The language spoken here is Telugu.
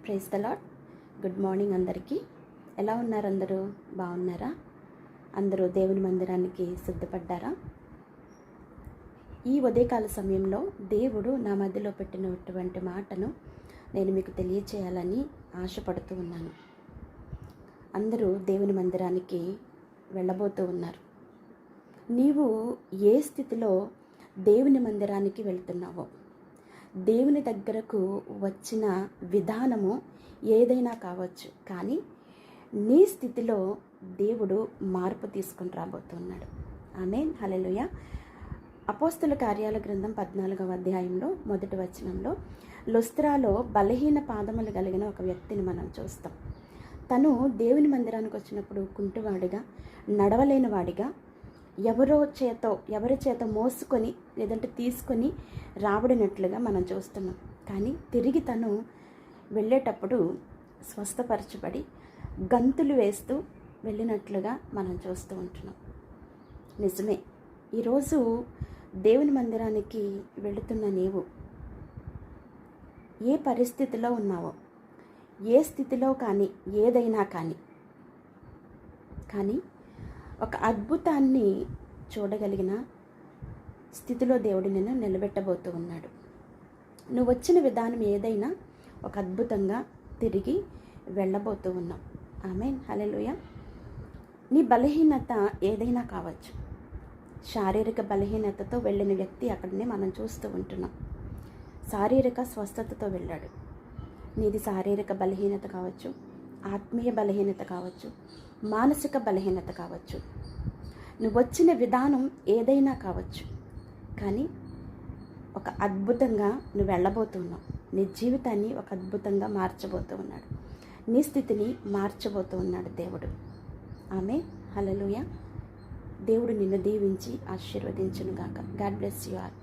Praise the Lord. Good morning అందరికీ. ఎలా ఉన్నారు? అందరూ బాగున్నారా? అందరూ దేవుని మందిరానికి సిద్ధపడ్డారా? ఈ ఉదయకాల సమయంలో దేవుడు నా మధ్యలో పెట్టినటువంటి మాటను నేను మీకు తెలియచేయాలని ఆశపడుతూ ఉన్నాను. అందరూ దేవుని మందిరానికి వెళ్ళబోతూ ఉన్నారు. నీవు ఏ స్థితిలో దేవుని మందిరానికి వెళ్తున్నావో, దేవుని దగ్గరకు వచ్చిన విధానము ఏదైనా కావచ్చు, కానీ నీ స్థితిలో దేవుడు మార్పు తీసుకొని రాబోతున్నాడు. ఆమేన్, హల్లెలూయా. అపోస్తుల కార్యాల గ్రంథం 14వ అధ్యాయంలో 1వ వచనంలో లుస్త్రాలో బలహీన పాదములు కలిగిన ఒక వ్యక్తిని మనం చూస్తాం. తను దేవుని మందిరానికి వచ్చినప్పుడు కుంటివాడిగా, నడవలేని వాడిగా, ఎవరి చేత మోసుకొని లేదంటే తీసుకొని రాబడినట్లుగా మనం చూస్తున్నాం. కానీ తిరిగి తను వెళ్ళేటప్పుడు స్వస్థపరచబడి గంతులు వేస్తూ వెళ్ళినట్లుగా మనం చూస్తూ ఉంటున్నాం. నిజమే, ఈరోజు దేవుని మందిరానికి వెళుతున్న నీవు ఏ పరిస్థితిలో ఉన్నావో, ఏ స్థితిలో కానీ ఏదైనా కానీ ఒక అద్భుతాన్ని చూడగలిగిన స్థితిలో దేవుడు నిన్ను నిలబెట్టబోతూ ఉన్నాడు. నువ్వు వచ్చిన విధానం ఏదైనా ఒక అద్భుతంగా తిరిగి వెళ్ళబోతూ ఉన్నావు. ఆమేన్, హల్లెలూయా. నీ బలహీనత ఏదైనా కావచ్చు. శారీరక బలహీనతతో వెళ్ళిన వ్యక్తి అక్కడనే మనం చూస్తూ ఉంటున్నాం. శారీరక స్వస్థతతో వెళ్ళాడు. నీది శారీరక బలహీనత కావచ్చు, ఆత్మీయ బలహీనత కావచ్చు, మానసిక బలహీనత కావచ్చు. నువ్వు వచ్చిన విధానం ఏదైనా కావచ్చు, కానీ ఒక అద్భుతంగా నువ్వు వెళ్ళబోతున్నావు. నీ జీవితాన్ని ఒక అద్భుతంగా మార్చబోతూ ఉన్నాడు. నీ స్థితిని మార్చబోతూ ఉన్నాడు దేవుడు. ఆమేన్, హల్లెలూయా. దేవుడు నిన్ను దీవించి ఆశీర్వదించును గాక. God bless you all.